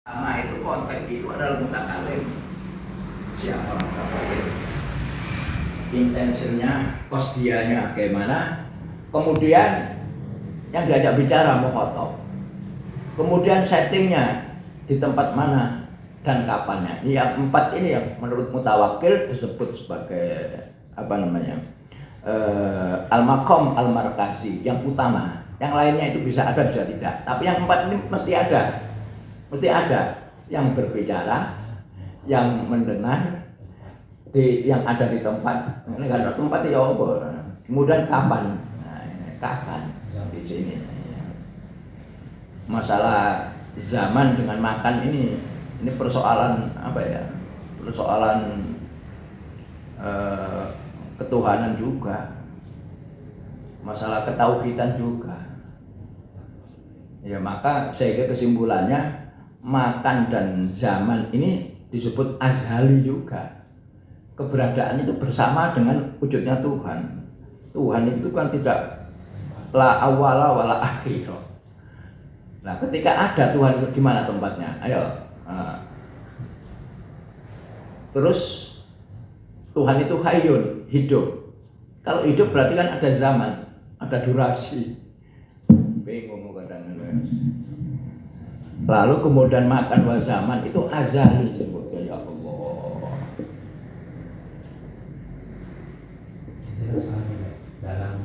Nah itu konteks itu adalah mutakalim. Siapa mutakalim? Intensinya, kosdianya bagaimana? Kemudian yang diajak bicara mukhatab. Kemudian settingnya di tempat mana dan kapannya. Yang empat ini yang menurut mutawakkil disebut sebagai apa namanya? Al-maqam al-markazi, yang utama. Yang lainnya itu bisa ada bisa tidak. Tapi yang empat ini mesti ada. Mesti ada yang berbicara, yang mendengar, yang ada di tempat. Ini kan tempat ya apa? Kemudian kapan? Nah, kapan di sini? Masalah zaman dengan makan ini persoalan apa ya? Persoalan ketuhanan juga, masalah ketauhidan juga. Ya maka sehingga kesimpulannya makan dan zaman ini disebut azhali juga. Keberadaan itu bersama dengan wujudnya Tuhan. Tuhan itu kan tidak la awwala wala akhir. Nah, ketika ada Tuhan itu di mana tempatnya? Ayo. Terus Tuhan itu hayyun, hidup. Kalau hidup berarti kan ada zaman, ada durasi. Bingung kadang-kadang. Lalu kemudian makan wa zaman itu azali disebutnya, ya Allah. Jelas dalam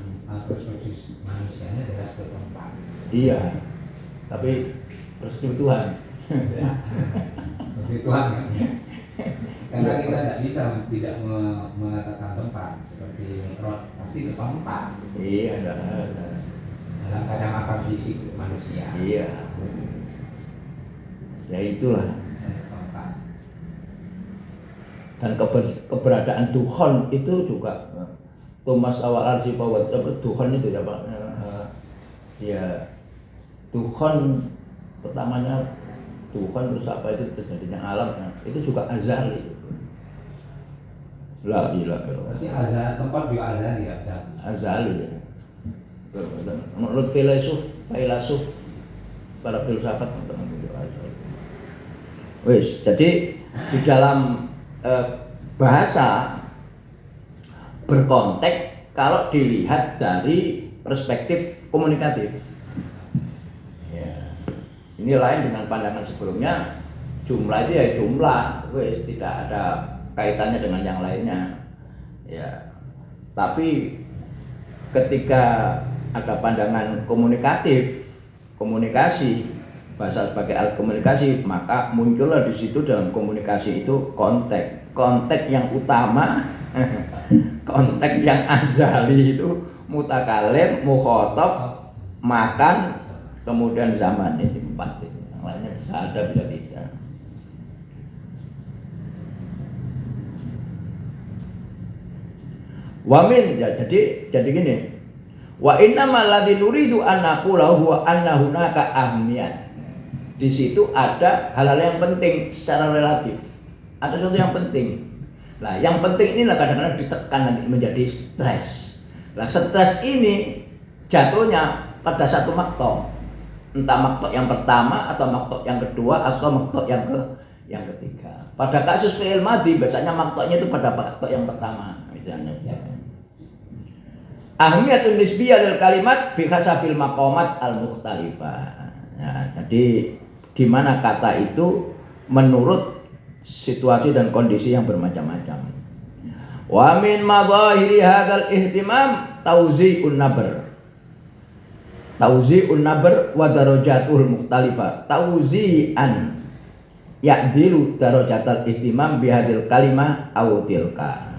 perspektif manusianya jelas bertempat. Iya. Tapi perspektif Tuhan. Perspektif Tuhan kan? Karena kita tidak bisa tidak mengatakan tempat seperti mikrot pasti di tempat. Iya, dalam kacamata fisik manusia. Iya. Ya itulah. Tempat. Dan keberadaan Tuhan itu juga Thomas awal arsi bahwa Tuhan itu ya Pak. Ya Tuhan pertamanya Tuhan terus apa itu terjadinya alam itu juga azali. La ilaha illallah. Berarti azali tempat juga azali ya. Azali ya. Menurut filsuf para filsafat itu azali. Wis, jadi di dalam bahasa berkonteks kalau dilihat dari perspektif komunikatif. Ya. Ini lain dengan pandangan sebelumnya, jumlah itu ya jumlah, wis tidak ada kaitannya dengan yang lainnya. Ya. Tapi ketika ada pandangan komunikasi, bahasa sebagai alat komunikasi, maka muncullah di situ dalam komunikasi itu konteks yang utama, konteks yang azali itu mutakalim, mukhatab, makan, kemudian zaman ini empat ini. Yang lainnya bisa ada bisa tidak. Wamin ya, jadi gini. Wa innamal ladzi nuridu an naqula huwa anna hunaka ahmiyat. Di situ ada hal-hal yang penting secara relatif. Ada sesuatu yang penting. Nah, yang penting inilah kadang-kadang ditekan nanti menjadi stres. Nah, stres ini jatuhnya pada satu maktok. Entah maktok yang pertama atau maktok yang kedua atau maktok yang ketiga. Pada kasus fi'il madhi biasanya maktoknya itu pada maktok yang pertama misalnya. Ya. Ahmiyatun nisbiyah lil kalimat bi hasabil maqamat al-mukhtalifah. Nah, jadi di mana kata itu menurut situasi dan kondisi yang bermacam-macam. Wa min madahiri hadzal ihtimam tauzi'un nabr. Tauzi'un nabr wa darajatul mukhtalifah. Tauzi'an ya'dilu darajatal ihtimam bihadil kalimah aw tilka.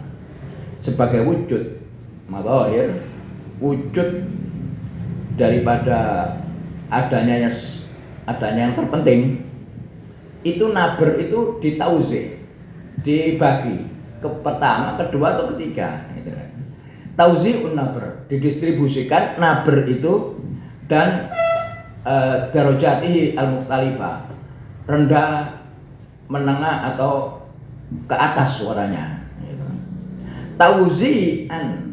Sebagai wujud madahir, wujud daripada adanya yang terpenting itu naber itu ditauzi, dibagi ke pertama, kedua atau ketiga gitu. Tauzi'un naber, didistribusikan naber itu dan darajatihi al-mukhtalifah, rendah, menengah atau ke atas suaranya gitu. Tauzi'an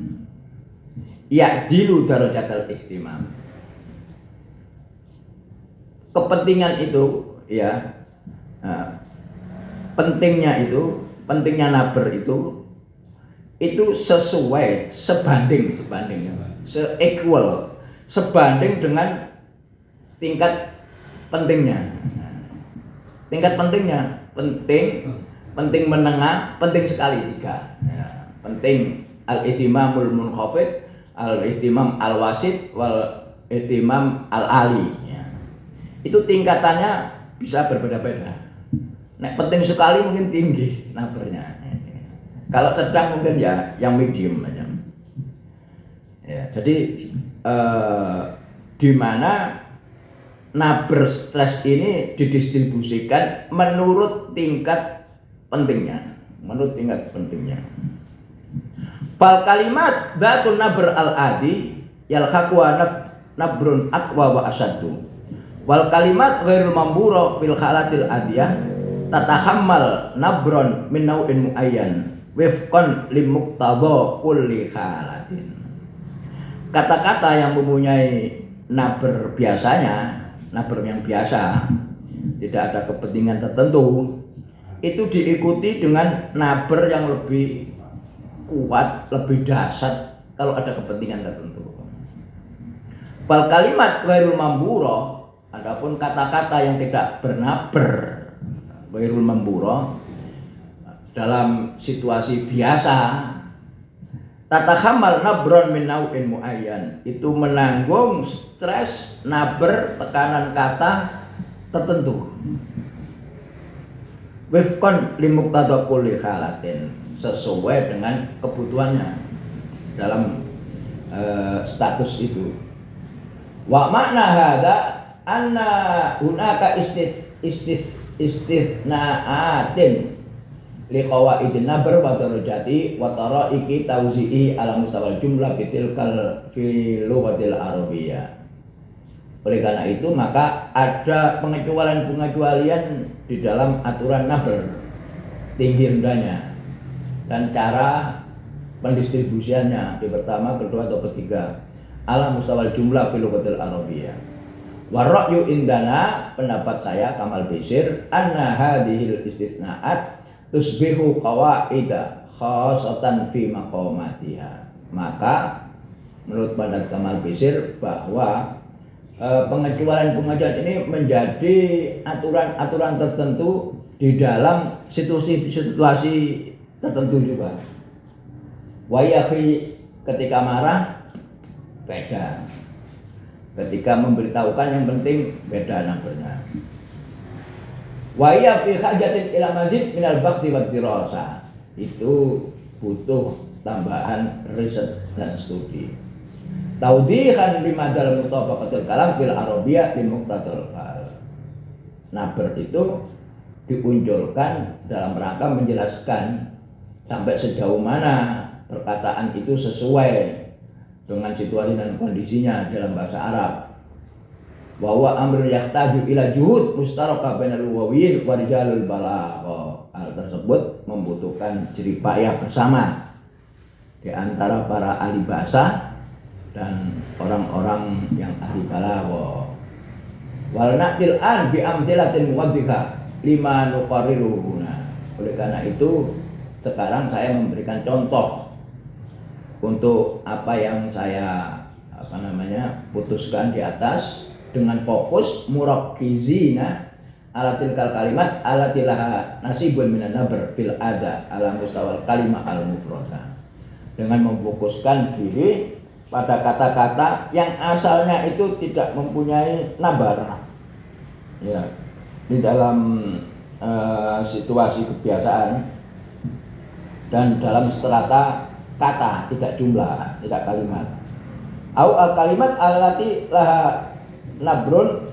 ya'dilu darajatal ihtimam. Kepentingan itu ya pentingnya naber itu sesuai, sebanding, se-equal, sebanding dengan tingkat pentingnya. Tingkat pentingnya, penting menengah, penting sekali 3. Ya, penting al-ihtimamul munkhafid, al-ihtimam al-wasit, wal ihtimam al-ali. Ya. Itu tingkatannya bisa berbeda-beda. Nek penting sekali mungkin tinggi nabernya. Kalau sedang mungkin ya yang medium aja. Ya, jadi di mana naber stres ini didistribusikan menurut tingkat pentingnya, Fal kalimat dzatun nabr al-adi yalhaqwa nabrun aqwa wa asaddu. Wal kalimat ghairul mambura fil halatil adiyah tatahammal nabron min nau'in muayyan wifqan limuqtada kulli halatin. Kata-kata yang mempunyai naber biasanya, naber yang biasa, tidak ada kepentingan tertentu, itu diikuti dengan naber yang lebih kuat, lebih dahsyat kalau ada kepentingan tertentu. Fal kalimat ghairul mambura, adapun kata-kata yang tidak bernaber, ghairul mambura, dalam situasi biasa, tatahammal nabron min nau'in muayyan, itu menanggung stres naber tekanan kata tertentu. Wifqan limuqtada kulli halatin, sesuai dengan kebutuhannya dalam status itu. Wa makna hadza anna hunaka istithna'atin li qawaidin nabr wa darajati wa taraiki tauzi'i ala mustawal jumlah fi lughatil arabiyyah. Oleh karena itu maka ada pengecualian di dalam aturan nabr, tinggi rendahnya dan cara pendistribusiannya di pertama, kedua atau ketiga ala mustawal jumlah fi lughatil arabiyyah. Wa ra'yu indana, pendapat saya Kamal Bisir, anna hadhil istithna'at tusbihu qawaida khasatan fi maqamatiha. Maka menurut pendapat Kamal Bisir bahwa pengecualian ini menjadi aturan-aturan tertentu di dalam situasi tertentu juga. Wa yakhi, ketika marah beda, ketika memberitahukan yang penting beda nabernya. Wa ya fi hajatin ila mazid minal bakhti wa dirasa, itu butuh tambahan riset dan studi. Taudihan limadal mutabaqatul kalam fil arabiyyah li muqtadal hal. Naber itu diunculkan dalam rangka menjelaskan sampai sejauh mana perkataan itu sesuai dengan situasi dan kondisinya dalam bahasa Arab. Bahwa amrun yahtaju ila juhud mustaraka bainal lughawiyyin wa rijalul balagha. Hal tersebut membutuhkan jerih payah bersama di antara para ahli bahasa dan orang-orang yang ahli balagha. Wal naqil an bi amtilatin muwaddiha lima nuqarriruhuna. Oleh karena itu sekarang saya memberikan contoh untuk apa yang saya putuskan di atas, dengan fokus murakkizina ala tilkal kalimat alatilaha nasibun minan nabr fil ada ala mustawal kalimah al mufradah, dengan memfokuskan diri pada kata-kata yang asalnya itu tidak mempunyai nabar ya, di dalam situasi kebiasaan dan dalam strata kata, tidak jumlah, tidak kalimat. Au al kalimat allati laha nabrun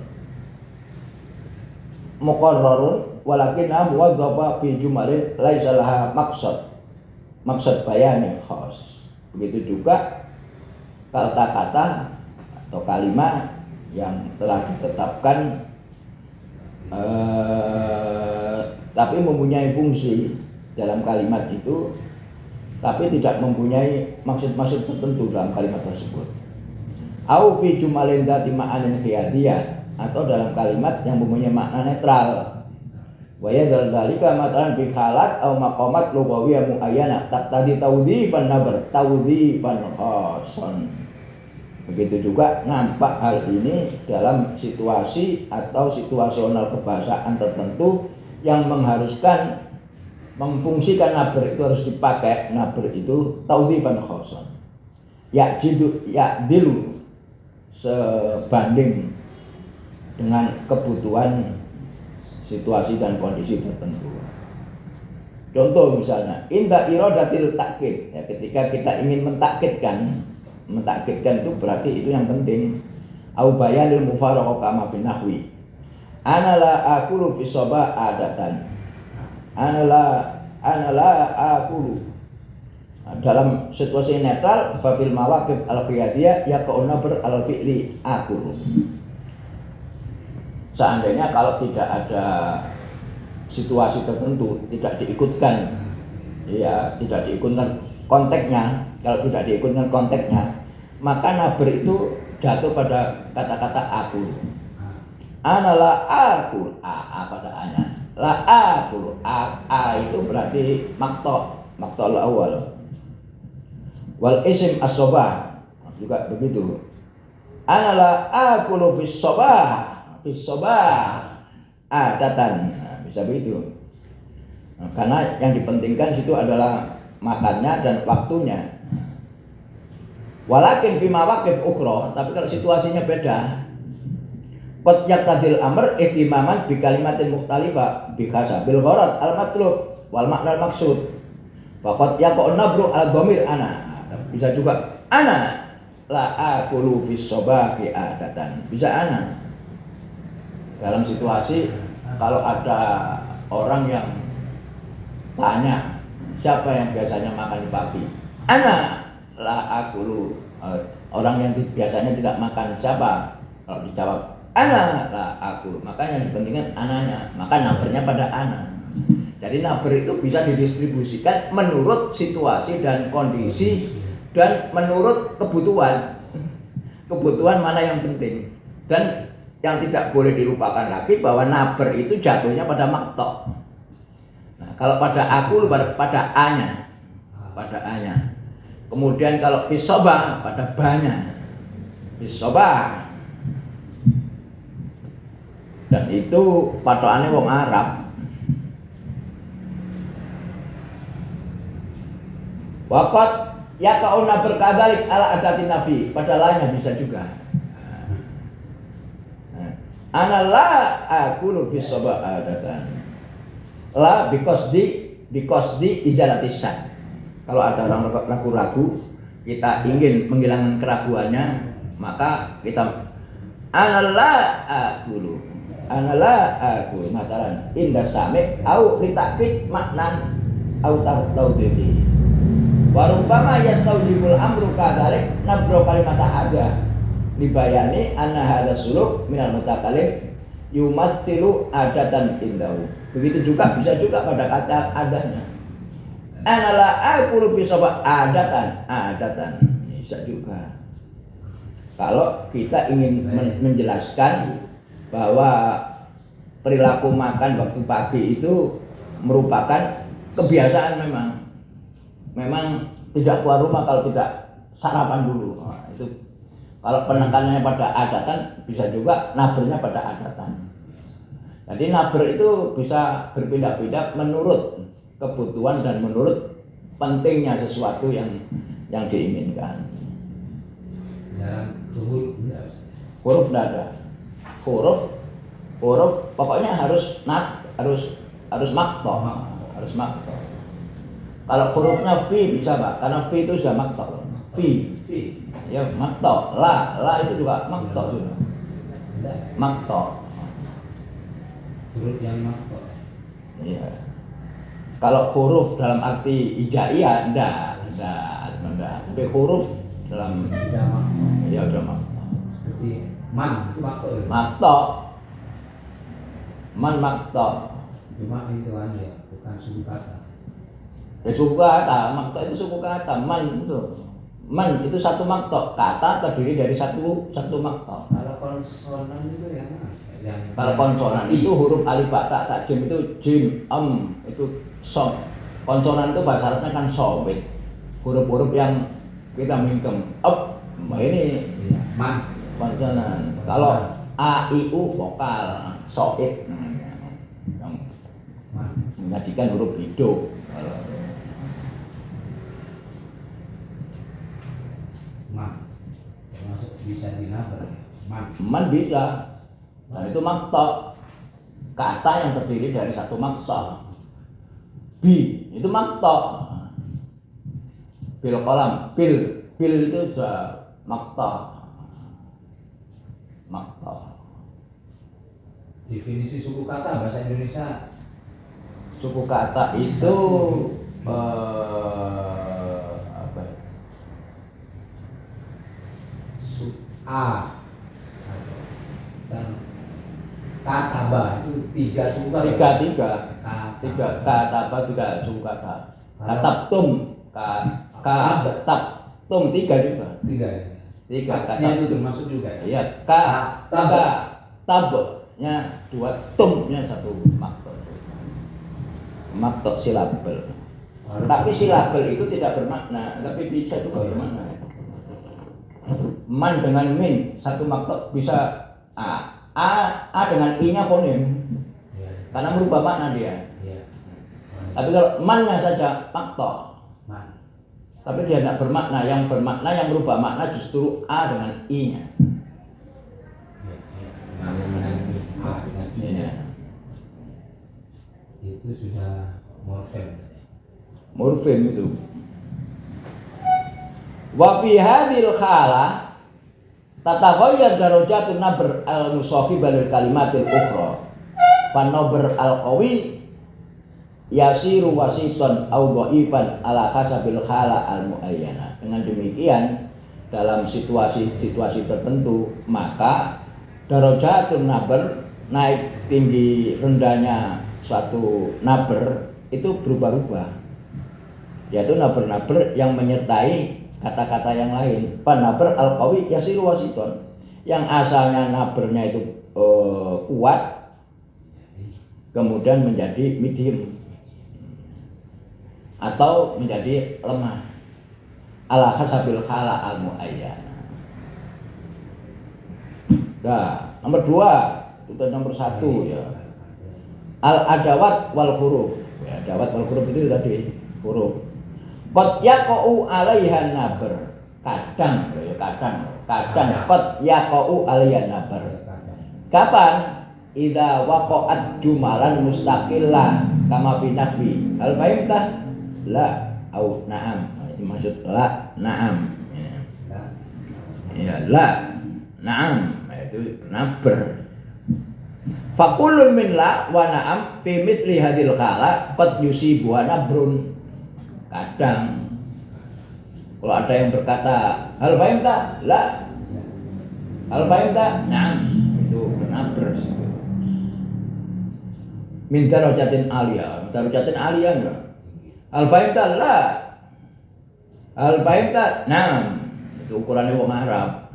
muqarrarun walakinna muwadzafa fi jumalin laisa laha maksud bayani khas. Begitu juga kata-kata atau kalimat yang telah ditetapkan tapi mempunyai fungsi dalam kalimat itu, tapi tidak mempunyai maksud-maksud tertentu dalam kalimat tersebut. Au fi jumalin dzati ma'anin qiyadiyah, atau dalam kalimat yang mempunyai makna netral, Wa yadzal dzalika matalan fi halat aw maqamat lughawiyah muayyana taqtadi tawdhifan tawdhifan khasan. Begitu juga nampak hal ini dalam situasi atau situasional kebahasaan tertentu yang mengharuskan memfungsikan naber itu harus dipakai. Naber itu tawdhifan khasan. Dilu sebanding dengan kebutuhan situasi dan kondisi tertentu. Contoh misalnya, inda iradatil takkid, ya, ketika kita ingin mentakkidkan itu berarti itu yang penting. Au bayanil mufaraqah kama fi nahwi. Ana la aqulu fi sabah adatan. Ana la aqulu. Dalam situasi netral fa fil mawaqif al-qiyadiyah yaqauna ber al-fi'li aqulu. Seandainya kalau tidak ada situasi tertentu, tidak diikutkan, ya tidak diikutkan konteksnya. Kalau tidak diikutkan konteksnya, maka naber itu jatuh pada kata-kata aku. Ana la aku, a pada a-nya. La aku, a itu berarti makto awal. Wal isim as-sobah juga begitu. Ana la aku fis sobah. Fisobah adatan, nah, bisa begitu. Nah, karena yang dipentingkan situ adalah makannya dan waktunya. Walakin fi mawaqif ukhra, tapi kalau situasinya beda. Qad yaqtadil amr ihtimaman bi kalimatin mukhtalifa bi hasabil gharad al matlub wal makna al maksud. Faqad yaqa'un nabru al dhamir ana. Nah, bisa juga ana la aqulu fis sabahi adatan. Bisa ana. Dalam situasi kalau ada orang yang tanya siapa yang biasanya makan di pagi, ana la aqulu. Orang yang biasanya tidak makan siapa? Kalau dijawab ana la aqulu, maka yang dipentingkan ananya, maka nabernya pada ana. Jadi naber itu bisa didistribusikan menurut situasi dan kondisi dan menurut kebutuhan mana yang penting. Dan yang tidak boleh dilupakan lagi bahwa naber itu jatuhnya pada maktok. Nah, kalau pada aku pada a-nya, Kemudian kalau fisobah pada ba-nya, fisobah. Dan itu patokannya wong Arab. Waqat yaqauna berkadzalik ala adati nafi, pada lainnya bisa juga. Ana la aqulu fi sabah adatan. La because di izalatis syak. Kalau ada orang ragu-ragu, kita ingin menghilangkan keraguannya, maka kita ana la aqulu matalan inda sami au litakid maknan au tawdhihi. Wa rubbama yastaujibul amru kadzalik nabro kalimata ada. Dibayani anna hadza suluk minal mutakallim yumatsilu adatan indahu. Begitu juga bisa juga pada kata adanya. Ana la aqulu fi sabah adatan. Bisa juga. Kalau kita ingin menjelaskan bahwa perilaku makan waktu pagi itu merupakan kebiasaan memang tidak keluar rumah kalau tidak sarapan dulu. Nah, itu kalau penekanannya pada adatan, bisa juga nabernya pada adatan. Jadi naber itu bisa berpindah-pindah menurut kebutuhan dan menurut pentingnya sesuatu yang diinginkan. Huruf tidak ada. Huruf pokoknya harus makto. Kalau hurufnya fi bisa Pak, karena fi itu sudah makto. Fi. Ya makto, la itu juga makto juga. Makto. Huruf yang makto. Iya. Kalau huruf dalam arti hijaiyah enggak. Tapi huruf dalam sudah makto. Ya udah makto. Berarti man itu makto ya? Makto. Cuma itu aja, bukan suku kata. Ya suku kata, makto itu suku kata, man itu satu makto, kata terdiri dari satu makto. Kalau konsonan itu yang mana? Kalau konsonan itu huruf alif ba ta ta jim itu jim itu som. Konsonan itu bahasa Arabnya kan somit. Huruf-huruf yang kita mingkem ini man konsonan. Kalau a i u vokal soit yang menjadikan huruf hidup. Man termasuk bisa dinabar ya. Man bisa. Dan itu makta. Kata yang terdiri dari satu makta. Bi itu makta. Bil kolam, bil itu sudah makta. Definisi suku kata bahasa Indonesia. Suku kata itu apa ya? A dan kataba itu 3 suku kata. Tiga kata apa 3 suku kata. Katabtum, katabtum 3 juga. 3 kata itu termasuk juga ya. Iya, tabnya 2, tumnya 1 makta. Makta silabel. Tapi silabel itu tidak bermakna, tapi bisa juga bermakna. Man dengan min 1 makta bisa a dengan i-nya fonem. Ya. Karena merubah makna dia. Ya. Tapi kalau man-nya saja makta. Man. Tapi dia tidak bermakna, yang bermakna yang merubah makna justru a dengan i-nya. Ya. Itu sudah morfem. Morfem itu. Wa fi hadhil khalah tataghayyar darajatun nabr al-musafi balil kalimatil ukhra. Fa nabr al-qawi yasiru wasiton au dhaifan ala kasabil khala al-muayyana. Dengan demikian dalam situasi tertentu maka darajatun nabr naik tinggi rendahnya suatu nabr itu berubah-ubah, yaitu nabr yang menyertai kata-kata yang lain. Fa nabr al-qawi yasiru wasiton, yang asalnya nabrnya itu kuat kemudian menjadi medium atau menjadi lemah ala hasabil khala al muayyan. Nah, nomor 2 itu nomor 1 ya. Al adawat wal huruf. Ya, adawat wal huruf itu tadi huruf. Qad yaqau 'alaiha nabr. Kadang qad yaqau 'alaiha nabr. Kapan? Idza waqa'at jumalan mustaqillah kama fi nahwi. Hal fahimtah? La au na'am. Itu maksud la na'am. Ya, la na'am. Itu nabr. Fakulun min la wa na'am fi mithli hadhil khala qad yusibu nabrun. Kadang kalau ada yang berkata hal fahimta la, hal fahimta na'am, itu nabr. Min darajatin aliyah enggak? Hal fahimta la, hal fahimta na'am, itu ukurannya wong Arab.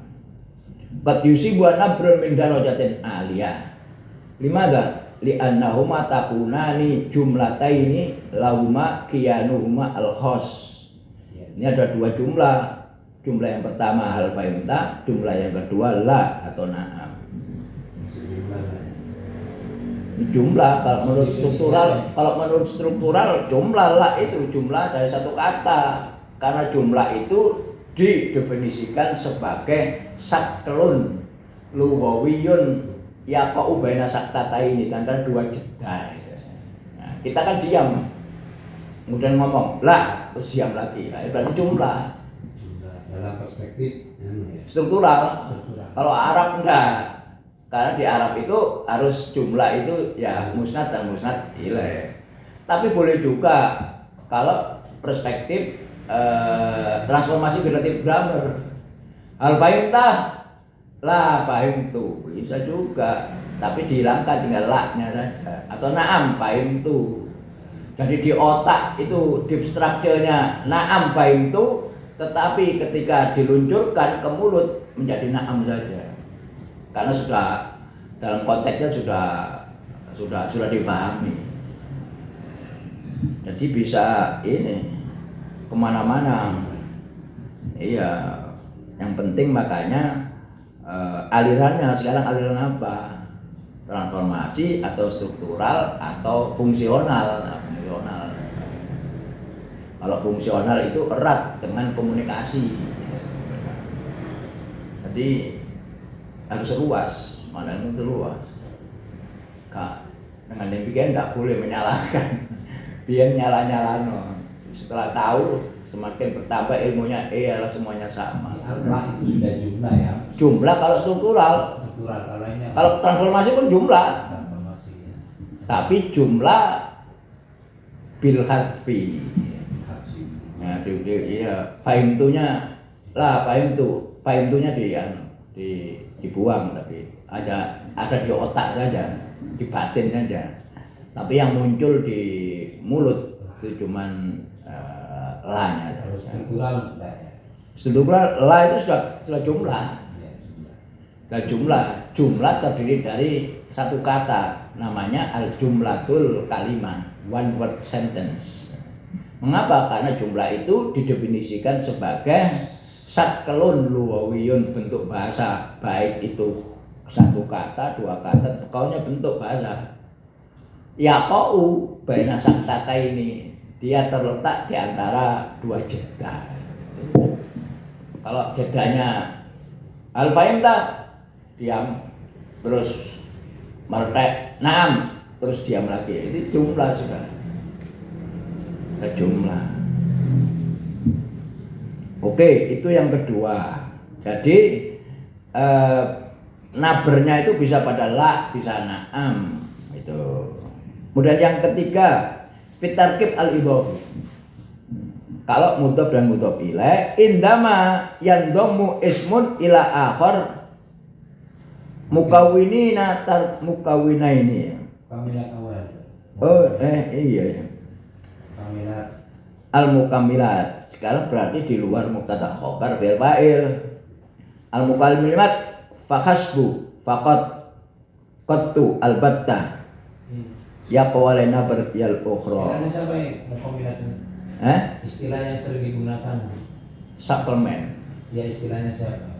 Qad yusibu nabrun min darajatin aliyah. Limadha? Li'annahuma takunani jumlataini lahuma kiyanuhuma al-khos. Ini ada 2 jumlah. Jumlah yang pertama hal fahimta, jumlah yang kedua la atau na'am. Ini jumlah kalau menurut struktural jumlah la itu jumlah dari satu kata. Karena jumlah itu didefinisikan sebagai saklun lughawiyun yaqa'u baina saktataini, kan 2 jeda. Nah, kita kan diam. Kemudian ngomong la, terus diam lagi. Nah, berarti jumlah dalam perspektif struktural. Kalau Arab enggak. Karena di Arab itu harus jumlah itu ya musnad dan musnad ilaih. Tapi boleh juga kalau perspektif transformasi relatif grammar. Al fahimtah la fahimtu, bisa juga, tapi dihilangkan tinggal la-nya saja. Atau na'am fahimtu. Jadi di otak itu deep structure-nya na'am fahimtu, tetapi ketika diluncurkan ke mulut menjadi na'am saja. Karena sudah dalam konteksnya sudah dipahami. Jadi bisa ini kemana-mana. Iya, yang penting makanya alirannya sekarang aliran apa? Transformasi atau struktural atau fungsional. Nah, fungsional. Kalau fungsional itu erat dengan komunikasi. Jadi harus luas, mana itu luas. Kak, dengan demikian tidak boleh menyalahkan. Biar nyala-nyala no. Setelah tahu semakin bertambah ilmunya, semuanya sama. Allah itu sudah jumlah ya. Jumlah kalau struktural. Kalau transformasi pun jumlah. Transformasinya. Tapi jumlah bil hadfi. Nah, fahimtunya dibuang, tapi ada di otak saja, di batin saja. Tapi yang muncul di mulut itu cuman la-nya. Struktural enggak ya? Struktural la itu sudah jumlah. Dan jumlah terdiri dari satu kata, namanya al-jumlatul kalimah, one word sentence. Mengapa? Karena jumlah itu didefinisikan sebagai saklun luwawiyun, bentuk bahasa, baik itu satu kata, dua kata, pokoknya bentuk bahasa. Yaqa'u baina saktata ini, dia terletak di antara dua jeda. Kalau jedanya al-fahimta, diam, terus mertek, naam, terus diam lagi. Itu jumlah sudah. Ada jumlah. Oke, itu yang kedua. Jadi nabernya itu bisa pada la, bisa naam. Itu. Kemudian yang ketiga, fitarkib al-idhofi. Kalau mudhof dan mudhof ilaih, indama yandomu ismun ila akhar mukawwinina tar mukawwinaini. Kamilat awal. Oh, iya. Kamilat Al-mukamilat. Sekarang berarti di luar mubtada khobar fi'il fa'il. Al-mukamilat fakhasbu faqat qattu albatta. Ya qawalena beryal ukhra. Istilahnya siapa yang mukamilatnya? Istilah yang sering digunakan. Suplemen. Ya istilahnya siapa?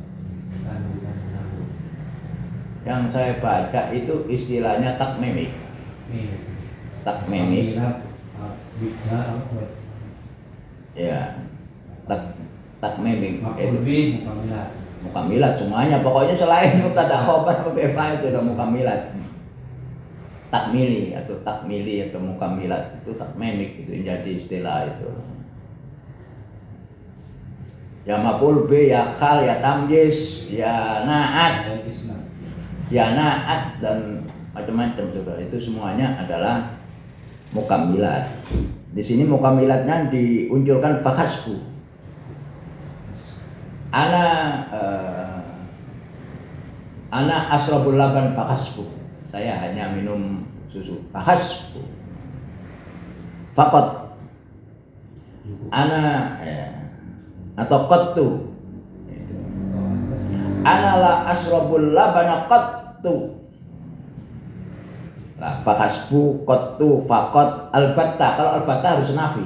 Yang saya baca itu istilahnya takmimik. Takmimik. Ya. Takmimik. Maf'ul mukamilat. Mukamilat semuanya, pokoknya selain mubtada khobar atau fa'il itu udah mukamilat. Takmili atau mukamilat itu takmimik, itu jadi istilah itu. Ya maf'ul bi, ya khal, ya tamyiz, ya na'at, ya na'at dan macam-macam juga. Itu semuanya adalah mukamilat. Di sini mukamilatnya diunculkan fakhasbu. Ana asrabul laban fakhasbu. Saya hanya minum susu. Fakhasbu. Faqat. Ana atau qattu. Ana la asrabul labana qattu. Nah, fakhasbu, qattu, faqat, albatta. Kalau albatta harus nafi.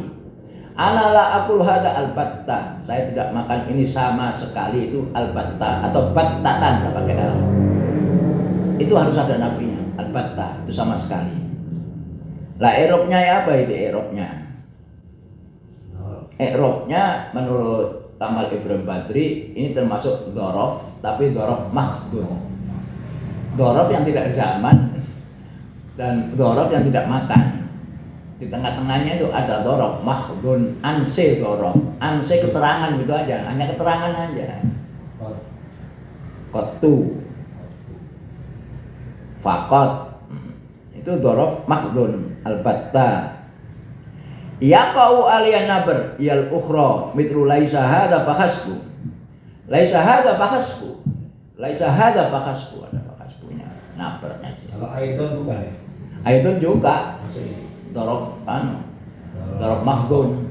Ana la akul hada albatta. Saya tidak makan ini sama sekali, itu albatta atau battatan pakai al. Itu harus ada nafinya. Albatta itu sama sekali. Lah i'rabnya ya apa itu i'rabnya? I'rabnya menurut Kamal Ibrahim Badri ini termasuk dzaraf, tapi dzaraf mahdhuf. Dzaraf yang tidak zaman dan dzaraf yang tidak makan. Di tengah-tengahnya itu ada dzaraf mahdhun, anse dzaraf. Anse keterangan gitu aja, hanya keterangan aja. Qattu, faqat, itu dzaraf mahdhun, albatta. Yaqau aliyan nabr yal ukhra mithlu laisa hadza fakhasbu. Laisa hadza fakhasbu. Laisa hadza fakhasbu, ada fakhasbunya, nabrnya sih. Kalau aidon bukan ya? Aidon juga dzaraf dzaraf mahdhun.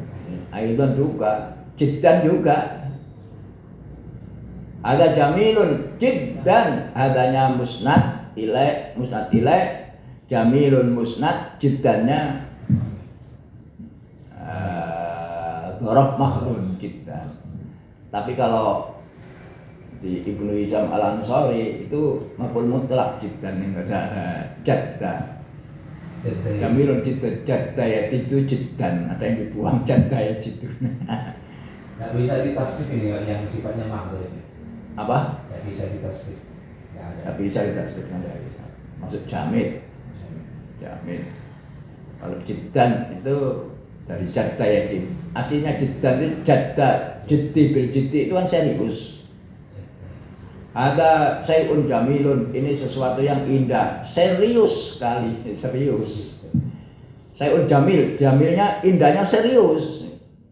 Aidon juga, jiddan juga. Ada jamilun jiddan, adanya musnad ilaih, jamilun musnad, jiddannya dhorof makhrun jiddan. Tapi kalau di Ibnu Hisham Al-Ansari itu maf'ul mutlak jiddan, enggak ada jadda. Jamilun jiddan, jadda ya itu jiddan, ada yang dibuang jadda ya jiddan. Nggak bisa ditasrif ini yang sifatnya makhluk ini. Apa? Nggak bisa ditasrif. Nggak ada. Tapi bisa ditasrif, nggak bisa. Maksud jamil. Kalau jiddan itu dari jadda ya jid. Aslinya jiddan itu jadda, jiddi bil jiddi itu kan serius. Ada sayun jamilun, ini sesuatu yang indah, serius sekali, serius. Sayun jamil, jamilnya indahnya serius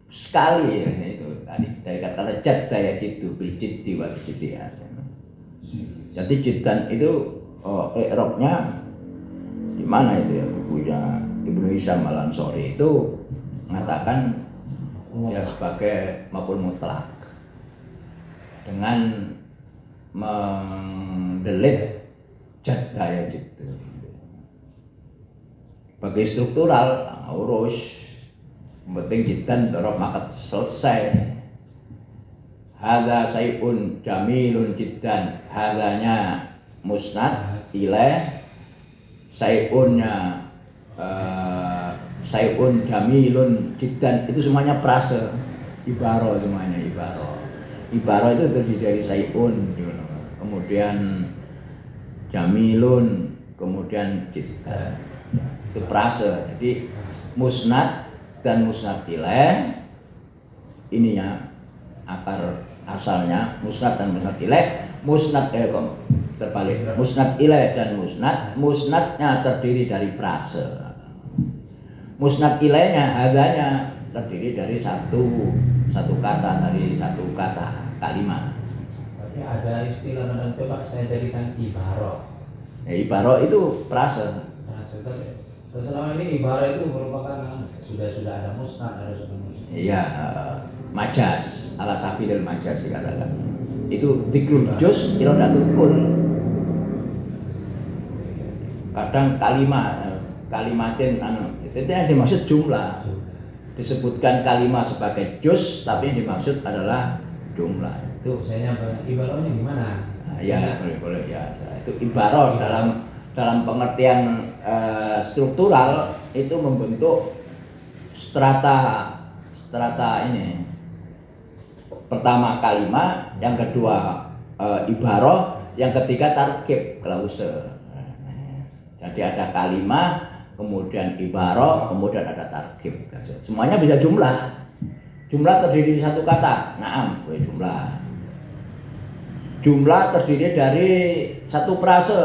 sekali ya, itu dari kata jadda ya gitu, bil jiddi wal jiddi. Jadi jiddan itu i'rabnya di mana itu ya, bukunya Ibnu Hisham Al-Ansari itu mengatakan ya sebagai maf'ul mutlak dengan mendelit jadda ya gitu. Bagi struktural urus, yang penting jiddan dhorof maka selesai. Hadza sayun jamilun jiddan, hadzanya musnad ilaih, sayunnya sayun jamilun jiddan, itu semuanya prase, ibaro semuanya ibaro. Ibaro itu terdiri dari sayun, kemudian jamilun, kemudian jiddan. Itu prase. Jadi musnad dan musnad ilaih ininya akar asalnya musnad dan musnad ilaih. Musnad terbalik. Musnad ilaih dan musnadnya terdiri dari prase. Musnad ilaihnya adanya terdiri dari satu kata, dari satu kata kalimat. Tapi ada istilah dan coba saya jadikan ibaro. Ya, ibaro itu prase. Nah, selama ini ibaro itu merupakan sudah ada musnad, ada sudah musnad. Iya, majas, ala sabilil majas dikatakan. Itu dzikrul juz iradatul kull. Kadang kalimatin itu yang dimaksud jumlah. Disebutkan kalimat sebagai juz, tapi yang dimaksud adalah jumlah. Itu Misalnya ibarohnya gimana? ya boleh ya. Itu ibaroh dalam pengertian struktural itu membentuk strata ini. Pertama kalimat, yang kedua ibaroh, yang ketiga tarkib klause. Jadi ada kalimat, kemudian ibaroh, kemudian ada tarkib. Semuanya bisa jumlah. Jumlah terdiri dari satu kata. Naam, jumlah. Jumlah terdiri dari satu prase,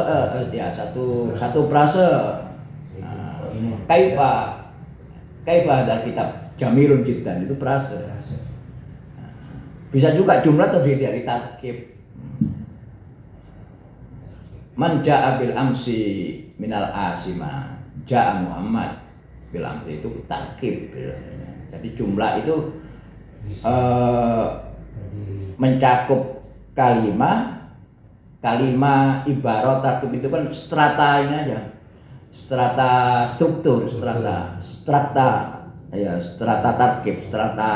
satu prase. Kaifa ada kitab jamilun jiddan, itu prase. Bisa juga jumlah terdiri dari tarkib. Man ja'a bil amsi minal asima, ja'a Muhammad bil amsi, itu tarkib. Jadi jumlah itu mencakup kalimat, ibarat, tarkib itu kan strata ini aja. Strata struktur, strata tarkib, strata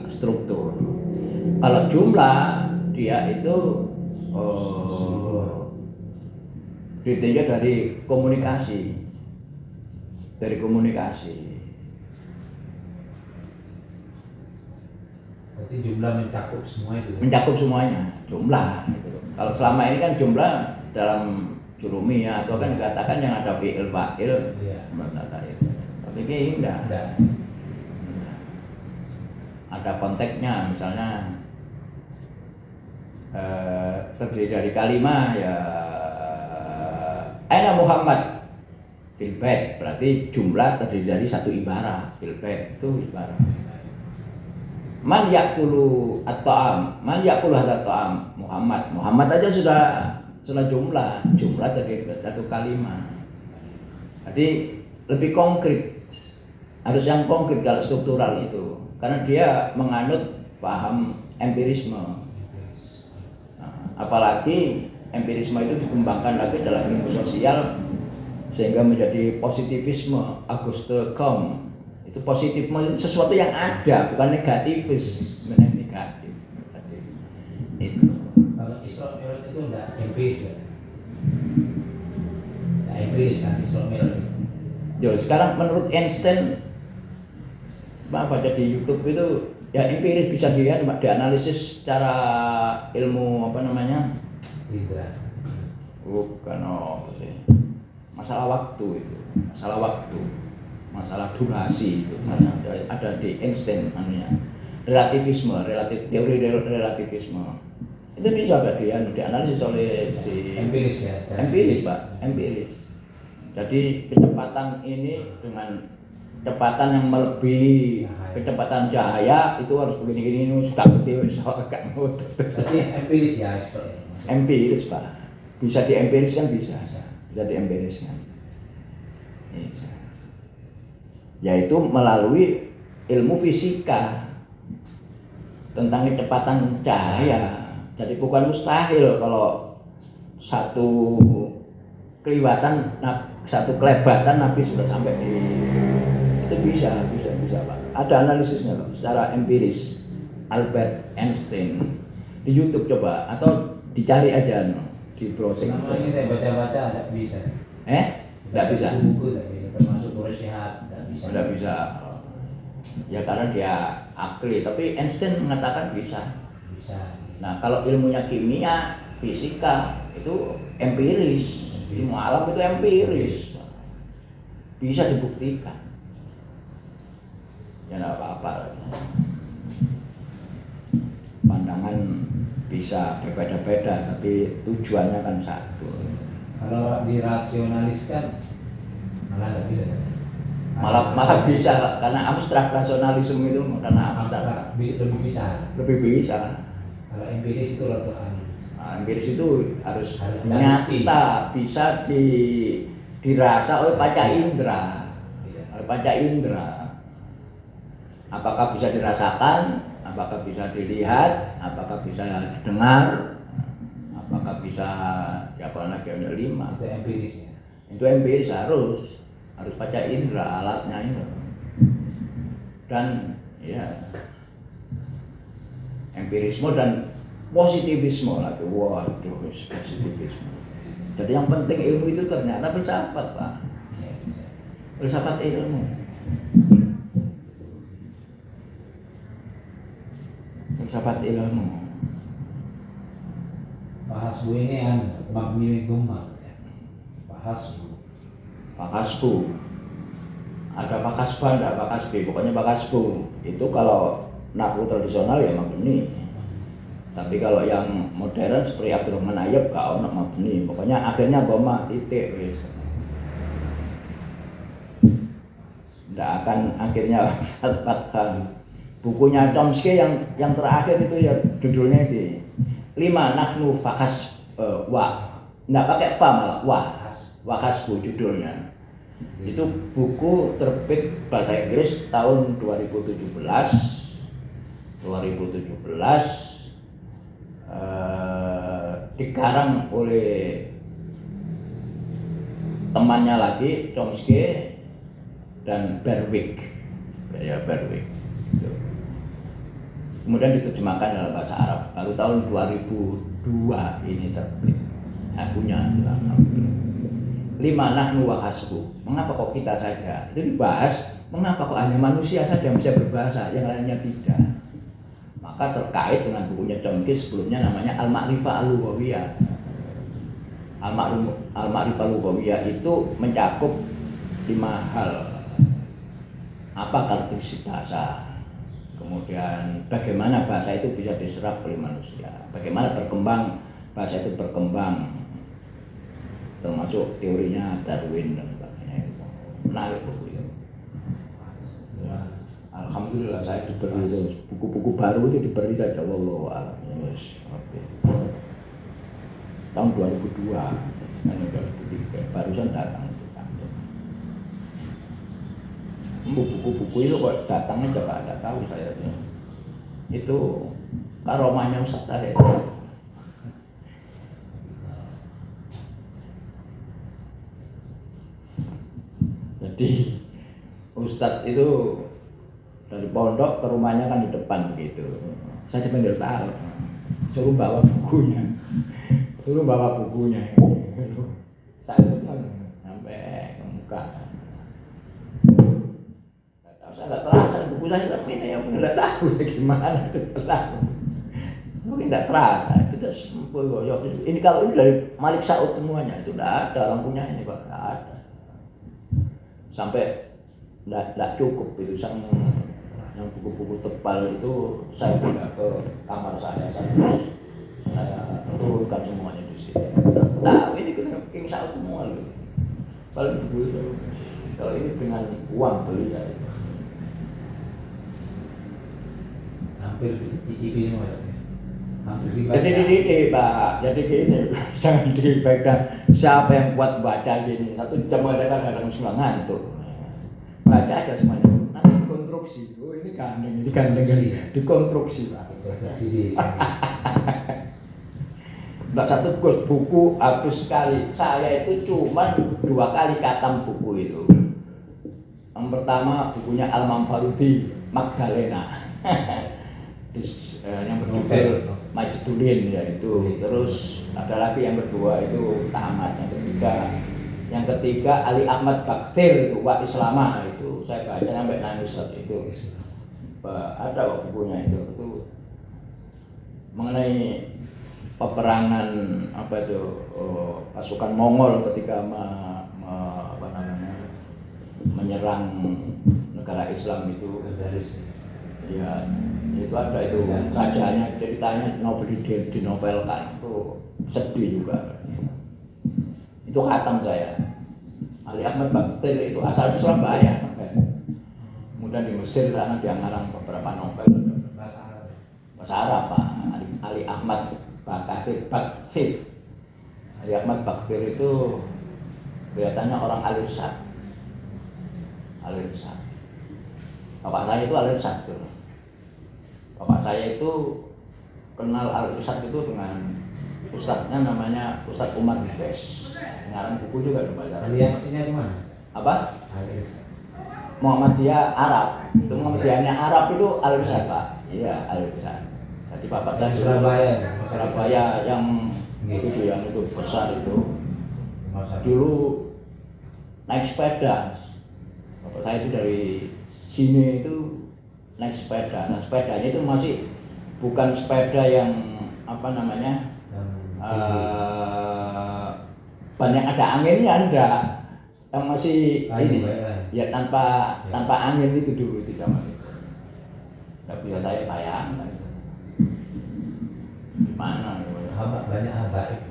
struktur. Kalau jumlah dia itu ditinjau dari komunikasi. Berarti jumlah mencakup semua itu. Mencakup semuanya, jumlah gitu. Kalau selama ini kan jumlah dalam Jurumiyah atau kan dikatakan yang ada fi'il fa'il, tapi ini enggak. Ada konteksnya, misalnya terdiri dari kalimat ya aina Muhammad fil bait, berarti jumlah terdiri dari satu ibarah. Fil bait itu ibarah. Man yakulu at-ta'am, man yakulu hadza ta'am, Muhammad aja sudah jumlah terdiri dari satu kalimat. Jadi lebih konkret, harus yang konkret kalau struktural itu, karena dia menganut paham empirisme. Apalagi empirisme itu dikembangkan lagi dalam ilmu sosial sehingga menjadi positivisme, Auguste Comte. Itu positivisme itu sesuatu yang ada, bukan negativisme yang negatif. Jadi, itu. Kalau Isra Mi'raj itu enggak empiris ya? Enggak empiris kan Isra Mi'raj. Yo, sekarang menurut Einstein baca di YouTube itu ya empiris bisa dianalisis secara ilmu apa namanya? Indra. Bukan apa sih? Masalah waktu itu, masalah durasi itu. Ada di Einstein namanya relativisme, teori relativisme. Itu bisa dianalisis oleh si Empiris ya. empiris Pak, empiris. Jadi kecepatan ini dengan kecepatan yang melebihi kecepatan cahaya itu harus begini-gini sudah gede soal gak mutu. Jadi empiris ya Isra. Empiris Pak, bisa diempiriskan bisa diempiriskan. Bisa. Yaitu melalui ilmu fisika tentang kecepatan cahaya. Jadi bukan mustahil kalau satu kelebatan Nabi sudah sampai di itu bisa Pak. Ada analisisnya Pak, secara empiris. Albert Einstein di YouTube coba atau dicari aja di browsing. Selama ini saya baca tidak bisa. Tidak bisa. Buku tidak bisa, termasuk Qur'an Sehat tidak bisa. Ya karena dia akli, tapi Einstein mengatakan bisa. Nah kalau ilmunya kimia, fisika itu empiris. Ilmu alam itu empiris, bisa dibuktikan. Ya nggak apa-apa. Pandangan bisa berbeda-beda, tapi tujuannya kan satu. Kalau dirasionaliskan malah nggak bisa. Malah bisa karena abstrak, rasionalisme itu karena abstrak. Lebih bisa. Kalau empiris itu empiris itu harus nyata, bisa dirasa oleh panca indera. Oleh panca indera. Apakah bisa dirasakan? Apakah bisa dilihat? Apakah bisa didengar? Apakah bisa lagi ada 5? Itu empiris ya. Itu empiris harus panca indera alatnya itu. Dan ya empirisme dan positivisme lagi. Waduh, positivisme. Jadi yang penting ilmu itu ternyata filsafat Pak. Filsafat ilmu. Filsafat ilmu. Bahasbu ini mabni dhamma. Bahasbu. Ada pakasban, ada pakasbi. Pokoknya pakasbu. Itu kalau nahwu tradisional ya mabni. Tapi kalau yang modern seperti Abdurrahman Ayyub gak ono mabni. Pokoknya akhirnya dhamma titik wis. Nggak akan akhirnya fathah. Bukunya Chomsky yang terakhir itu ya judulnya itu 5 nahnu fakas nggak pakai fa malah wakasbu judulnya. Itu buku terbit bahasa Inggris tahun 2017 dikarang oleh temannya lagi Chomsky dan Berwick. Gitu. Kemudian diterjemahkan dalam bahasa Arab baru tahun 2002 ini terbit. Saya punya alhamdulillah. 5 nahnu wa hasbu. Mengapa kok kita saja? Itu dibahas mengapa kok hanya manusia saja yang bisa berbahasa, yang lainnya tidak. Maka terkait dengan bukunya Chomsky sebelumnya namanya Al-Ma'rifah Al-Lughawiyah. Al-Ma'rifah Al-Lughawiyah itu mencakup 5 hal. Apa karakteristik bahasa? Kemudian bagaimana bahasa itu bisa diserap oleh manusia? Bagaimana bahasa itu berkembang? Termasuk teorinya Darwin dan sebagainya itu. Menarik buku itu. Ya, alhamdulillah saya diberi buku-buku baru itu diberi saja wallahu a'lam. Tahun 2002 kan 2003 barusan datang itu kantor. Buku-buku itu kok datangnya juga ada tahu saya itu karomahnya Ustaz Arif. Ustadz itu dari pondok ke rumahnya kan di depan begitu. Saya dipanggil taruh, suruh bawa bukunya, Saya itu kan sampai ke muka. Saya nggak terasa buku saya tapi ini yang nggak tahu gimana itu tahu. Mungkin nggak terasa itu ini kalau ini dari Malik Saud semuanya itu nggak ada lampunya ini Pak, nggak ada. Sampai nggak cukup itu yang buku-buku tebal itu saya pindah ke kamar saya turunkan semuanya di sini. Tahu ini kena King Saud semua loh. Paling buku itu kalau ini dengan uang beli ya. Hampir dicicipi semua ya. Hampir dibaca. Jadi Pak, jadi gini, jangan dipegang siapa yang kuat baca gini. Satu jam ada kadang sudah ngantuk. Baca aja semuanya. Nanti dikonstruksi. Oh ini gandeng dikonstruksi Pak. Mbak satu buku habis sekali. Saya itu cuma 2 kali katam buku itu. Yang pertama bukunya Al-Mamfarudi Magdalena. Yang berjudul Majidulin ya itu. Terus ada lagi yang kedua itu tamat. Yang ketiga Ali Ahmad Baktir itu Wa Islama itu saya baca sampai nangis itu. Ada kok bukunya itu mengenai peperangan pasukan Mongol ketika menyerang negara Islam itu. Ya, itu ada itu rajanya ceritanya dinovelkan itu sedih juga. Itu khatam saya. Ali Ahmad Baktir itu asalnya Surabaya. Kemudian di Mesir sana dia ngarang beberapa novel bahasa Arab Pak. Ali Ahmad Baktir. Ali Ahmad Baktir itu kelihatannya orang Al-Irsad. Bapak saya itu Al-Irsad tuh. Bapak saya itu kenal Al-Irsad itu dengan ustadznya namanya Ustadz Umar Bes. Ngarang buku juga di bahasa Arab. Aliansinya di mana? Apa? Al-Irsad. Muhammadiyah Arab. Itu Muhammadiyahnya Arab itu Al-Irsad Pak. Iya Al-Irsad. Jadi bapak saya Surabaya yang itu besar itu. Dulu naik sepeda. Bapak saya itu dari sini itu naik sepeda. Nah sepedanya itu masih bukan sepeda yang banyak ada anginnya enggak. Yang masih ini ya tanpa angin itu dulu itu zaman itu. Tapi ya saya bayangkan gimana banyak habaib.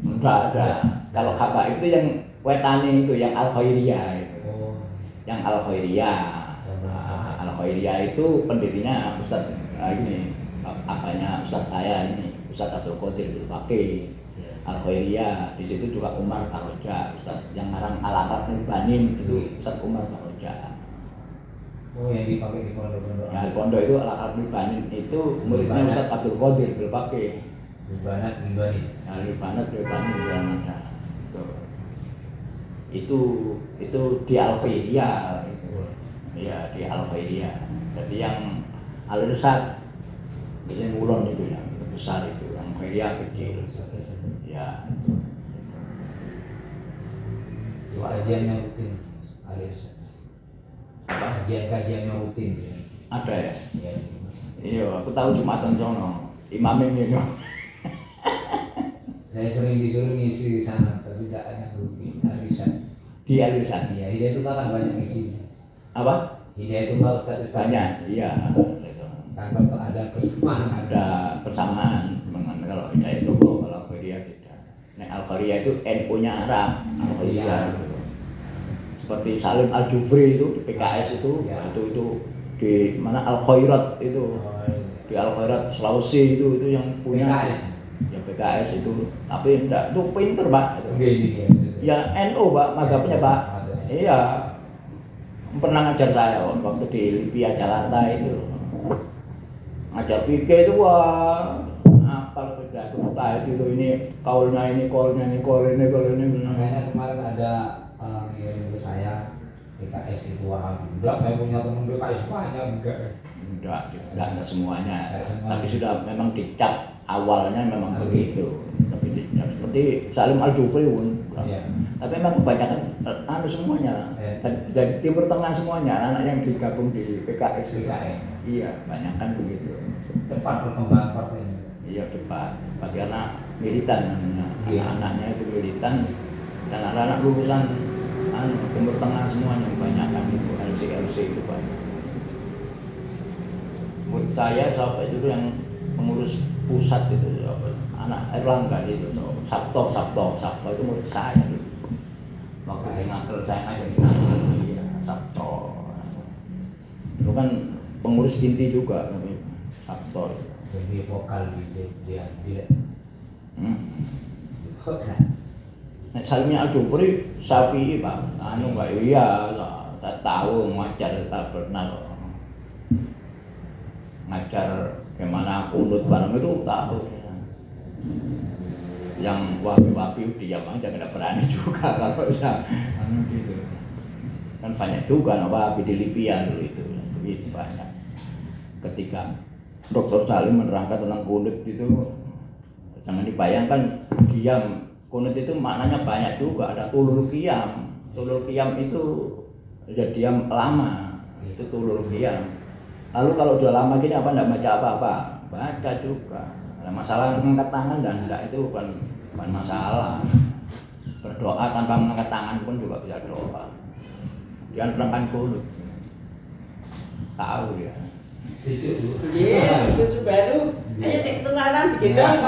Enggak ada. Kalau habaib itu yang wetane itu yang Al-Khairiyah itu. Yang Al-Khairiyah. Al-Khairiyah itu pendirinya Ustadz Ustadz saya ini Ustadz Abdul Qadir Al-Faqih. Al-Khairiyah di situ juga Umar Baroja, Ustadz yang ngarang Al-Aqab Banin itu Ustadz Umar Baroja. Oh yang dipakai di pondok-pondok. Ya di pondok itu Al-Aqab Banin itu muridnya Ustadz Abdul Qadir Al-Faqih. Libanat Limbani. Ya Libanat yang ada. Itu di Al-Khairiyah itu. Ya di Al-Khairiyah. Jadi yang Al-Irsad yang Mulon itu yang besar itu, yang Khairiyah kecil. Ya. Kajiannya rutin, Al-Irsad. Apa? Kajiannya rutin. Ada ya? Iya. Iya, aku tahu Jumatan sono. Imamnya ini. Saya sering disuruh ngisi di sana, tapi tidak hanya di Al-Irsad. Di Al-Irsad. Iya, Hidayah itu kan banyak ngisinya. Apa? Hidayah itu kalau status Banyak, iya. Tanpa ada persamaan. Ada persamaan. Kalau Hidayah itu kalau Khairiyah beda. Nah, Al-Khairiyah itu NU-nya Arab. Al-Khairiyah itu. Seperti Salim Al-Jufri itu di PKS itu, itu di mana Al-Khairat itu. Di Al-Khairat Sulawesi itu yang punya PKS. Ya PKS itu, tapi enggak itu pinter Pak. Ya NU Pak, madhabnya Pak. Iya. Pernah ngajar saya waktu di Libya Jakarta itu. Ngajar fikih itu wah apal beda tuh itu ini kaulnya ini. Makanya kemarin ada orang yang ke saya PKS itu enggak, saya punya teman PKS banyak Enggak semuanya. Enggak semuanya. Tapi sudah memang dicap awalnya memang begitu. Tapi dicap seperti Salim Al-Jufri pun. Iya. Tapi memang kebanyakan semuanya. Dari Timur Tengah semuanya anak yang digabung di PKS. Iya, kebanyakan begitu. Cepat perkembangan partainya. Iya, cepat karena militan namanya. Iya. Anak-anaknya itu militan dan anak-anak lulusan Timur Tengah semuanya kebanyakan itu LC itu banyak. Menurut saya sampai itu yang pengurus pusat itu anak Erlangga itu Sabto itu menurut saya itu. Waktu di Nakel saya ngajak di Nakel, iya Sabto. Itu kan pengurus inti juga namanya Sabto. Jadi vokal dia. Vokal. Nek Salimnya Al-Jufri Syafi'i Pak. Pak iya, tak tahu ngajar tak pernah ngajar gimana kunut barang itu tahu. Yang wapi-wapi diam aja, nggak berani juga kalau bisa gitu. Kan banyak juga wapi di Libya dulu itu banyak. Ketika Dr. Salim menerangkan tentang kunut itu, jangan dibayangkan diam. Kunut itu maknanya banyak juga, ada tulul qiyam. Tulul qiyam itu ya diam lama, itu tulul qiyam. Lalu kalau udah lama gini apa enggak baca apa-apa? Baca juga. Ada masalah mengangkat tangan dan enggak, itu bukan masalah. Berdoa tanpa mengangkat tangan pun juga bisa doa. Dia menerangkan kunut. Tahu ya. Iya, susu baru. Ayo cek ketularan digendong.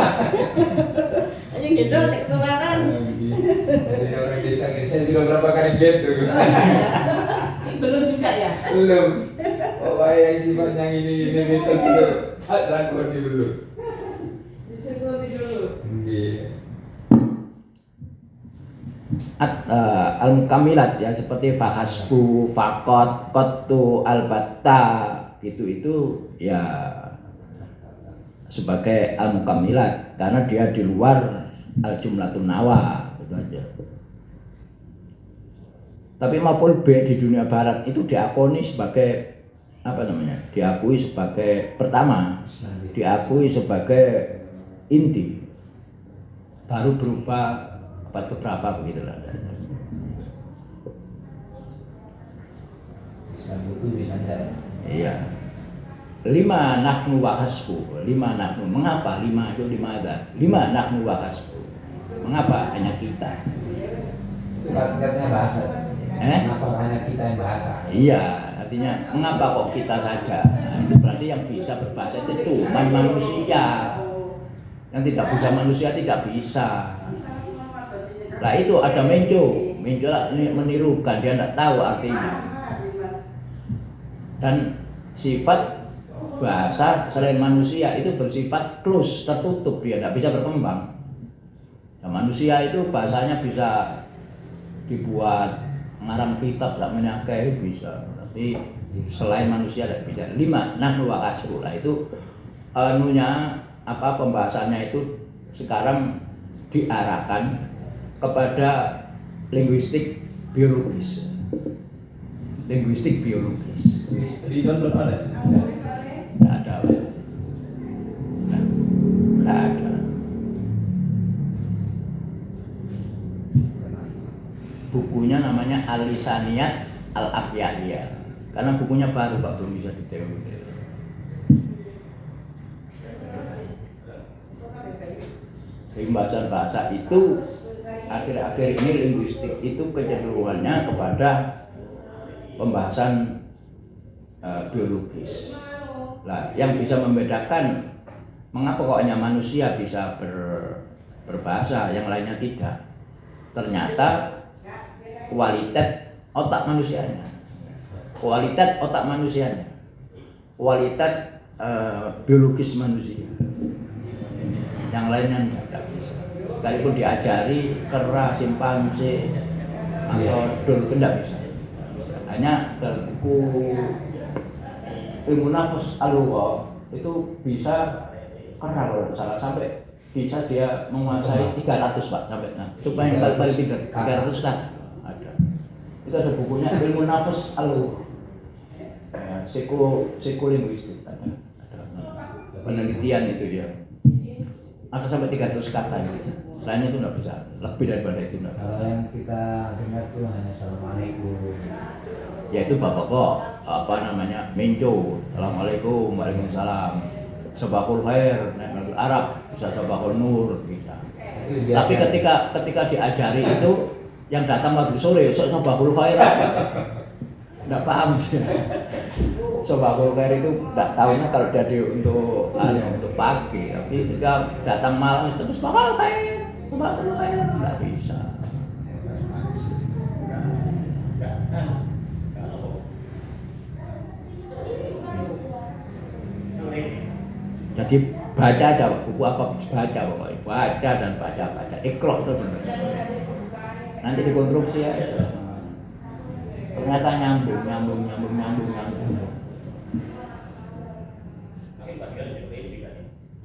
Ayo gendong cek ketularan. Jadi orang desa saya sudah berapa kali gitu. Belum juga ya? Belum. Oh, yang sifatnya ini mitos itu. Lakukan ini belum. Disuruh dulu. Iya. Al-mukamilat ya, seperti fahasbu, fakot, qattu, al-batta itu ya sebagai al-mukamilat karena dia di luar al-jumlatun nawa itu aja. Tapi maf'ul bi di dunia barat itu diakui sebagai apa namanya? Diakui sebagai pertama, diakui sebagai inti. Baru berubah abad keberapa begitulah. Bisa butuh bisa enggak. Iya. 5 nahnu wa hasbu. 5 nahnu. Mengapa 5 itu 5 ada? 5 nahnu wa hasbu. Mengapa hanya kita? Itu katanya bahasa. Kenapa hanya kita yang bahasa? Iya, artinya mengapa kok kita saja? Nah, itu berarti yang bisa berbahasa itu cuma manusia. Yang tidak bisa manusia tidak bisa. Nah itu ada menjo menirukan, dia tidak tahu artinya. Dan sifat bahasa selain manusia itu bersifat close, tertutup, dia tidak bisa berkembang. Nah, manusia itu bahasanya bisa dibuat ngarang kitab, tak menyakai bisa. Tapi selain manusia tidak bisa. 5 nahnu wa hasbu. Nah itu pembahasannya itu sekarang diarahkan kepada linguistik biologis. Linguistik biologis. Di download ada? Nggak ada. Nggak ada. Bukunya namanya Al-Lisaniyat Al-Ahyaiyah. Karena bukunya baru Pak, belum bisa di-download. Bahasa-bahasa itu akhir-akhir ini linguistik itu kecenderungannya kepada pembahasan biologis. Nah, yang bisa membedakan mengapa kok hanya manusia bisa berbahasa, yang lainnya tidak. Ternyata kualitas otak manusianya, kualitas biologis manusia. Yang lainnya tidak bisa. Sekalipun diajari kera, simpanse atau dolphin tidak bisa. Hanya dalam buku ilmu nafas al-lugha itu bisa kera kalau tidak salah, sampai bisa dia menguasai 300 Pak sampai. Itu paling 300 kan ada. Itu ada bukunya ilmu nafas alur. Ya, psikolinguistik ada penelitian itu ya. Ada sampai 300 kata gitu. Selain itu nggak bisa, lebih daripada itu nggak bisa. Kalau yang kita dengar itu hanya assalamualaikum. Ya itu bapak kok apa namanya menco, assalamualaikum, waalaikumsalam, sabahul khair, Arab bisa sabahul nur bisa. Tapi ketika diajari itu yang datang pagi sore, sabahul khair apa? Nggak paham dia. Sabahul khair itu nggak tahunya kalau jadi untuk pagi, tapi ketika datang malam itu sabahul khair, sabahul khair nggak bisa. Jadi baca aja buku apa baca pokoknya baca dan baca ikhlas itu benar. Nanti dikonstruksi ya. Ternyata nyambung.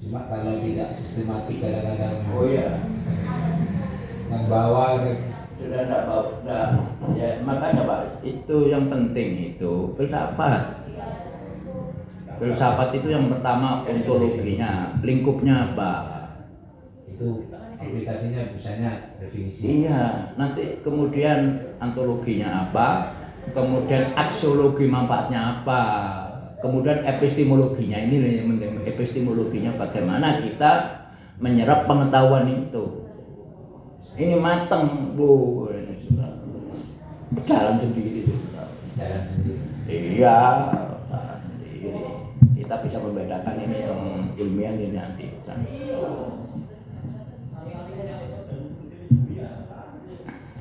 Cuma kalau tidak sistematik kadang-kadang. Oh iya. Membawa Sudah enggak bawa. Ya makanya Pak, itu yang penting itu filsafat. Filsafat itu yang pertama ontologinya, lingkupnya apa? itu aplikasinya misalnya definisi. Iya, nanti kemudian antologinya apa, kemudian aksiologi manfaatnya apa, kemudian epistemologinya ini yang penting, epistemologinya bagaimana kita menyerap pengetahuan itu. Ini mateng, Bu, ini sudah jalan sendiri sudah. Jalan sendiri. Iya, jalan sendiri. Kita bisa membedakan ini yang ilmiah ini nanti.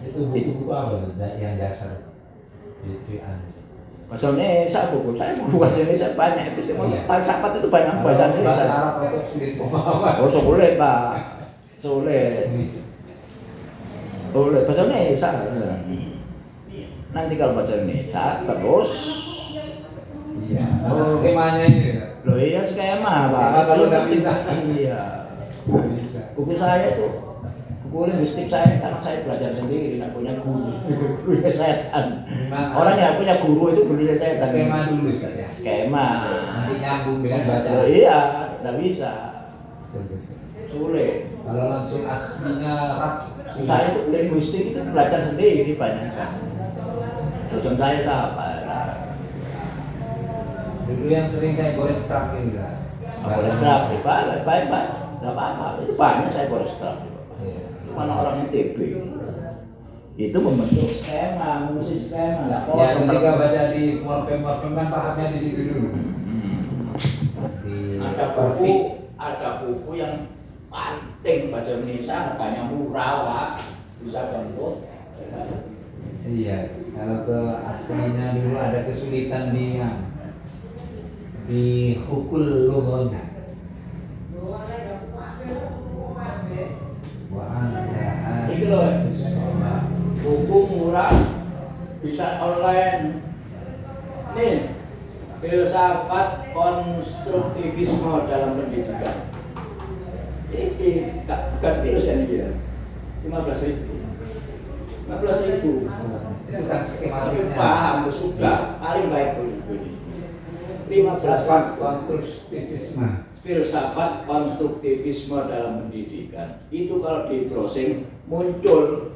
Itu buku apa yang dasar di Bahasa Indonesia buku saya banyak epistemologi. Filsafat itu banyak bahasa Indonesia. Bahasa Arab itu sulit pemahaman. Oh sulit Pak, sulit bahasa Indonesia. Nanti kalau bahasa Indonesia terus, iya. Ada skemanya ini. Loh iya skema Pak. Skema kalau nggak bisa. Iya. Nggak bisa. Buku saya itu buku linguistik saya karena saya belajar sendiri, tidak punya guru. Gurunya setan. Orang yang punya guru itu gurunya setan. Skema dulu Ustaz ya. Skema. Nanti nyambung dengan Oh, bacaan. iya, tidak bisa. Sulit. Kalau langsung aslinya rap. Saya itu linguistik itu belajar sendiri banyak. Dosen saya siapa? Dulu yang sering saya gores trap ini kan. Gores trap, baik, tidak apa-apa. Itu banyak saya gores trap. Mana orang ITB itu membentuk skema, musik skema, nggak Ya ketika baca di morfem kan pahamnya di situ dulu. Ada buku yang penting bahasa Indonesia, harganya murah Pak, bisa download. Iya, kalau ke aslinya dulu ada kesulitan di hukul lughahnya. Itu loh, buku murah bisa online. Nih, filsafat konstruktivisme dalam pendidikan. Ini bukan virus ya ini ya, 15.000. Itu kan skematiknya. Paham sudah paling baik buku ini. 15 konstruktivisme. Filsafat konstruktivisme dalam pendidikan itu kalau di browsing muncul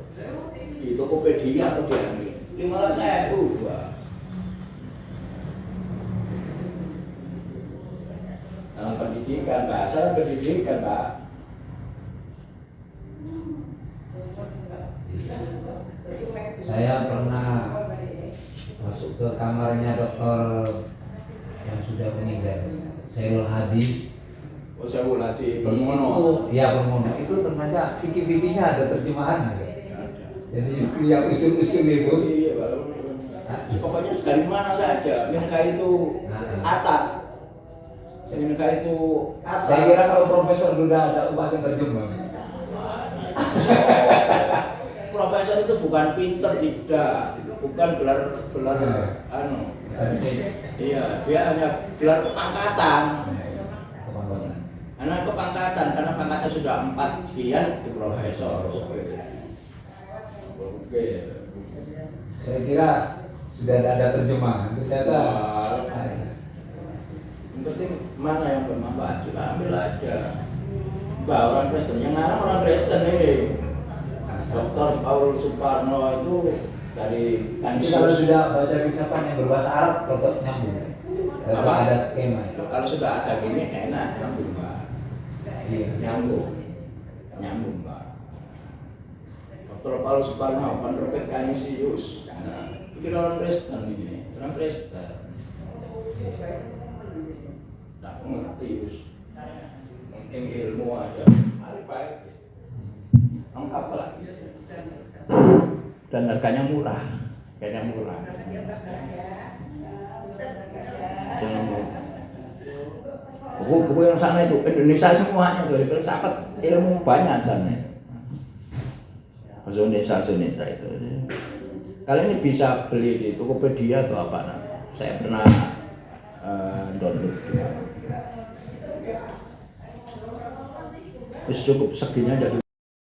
di Tokopedia atau di Amazon 15.000 dalam pendidikan, bahasa pendidikan Pak. Saya pernah masuk ke kamarnya dokter yang sudah meninggal, Sairul Hadi. Oh, saya hati Itu, ya Permono. Itu ternyata fikih-fikihnya ada terjemahan ada. Jadi yang usul-usul itu. Iya, pokoknya dari mana saja. Minka itu Atta. Minka itu Atta. Saya kira kalau Profesor Duda ada upaya terjemah. Profesor itu bukan pinter, tidak, bukan gelar iya, dia hanya gelar kepangkatan. Karena kepangkatan, karena pangkatnya sudah 4 sekian di profesor. Oke. Saya kira sudah ada terjemahan, ternyata Yang penting mana yang bermanfaat kita ambil aja. Mbak orang Kristen, yang ngarang orang Kristen ini. Dr. Paul Suparno itu dari nanti kalau sudah baca filsafat yang berbahasa Arab, tetap nyambung. Tetap Apa? ada skema. Kalau sudah ada gini enak nyambung Mbak. Iya. Nyambung Mbak. Dr. Paul Suparno, Penerbit Canisius. Nah, itu orang Kristen ini, orang Kristen. Nah, ngerti Yus. Penting ilmu aja. Mari baik. Lengkap lah. Dan harganya murah. Buku-buku yang sana itu Indonesia semuanya tuh, filsafat ilmu banyak sana. Indonesia itu. Kalian ini bisa beli di Tokopedia atau apa? Nah, saya pernah download juga. Terus cukup segini aja.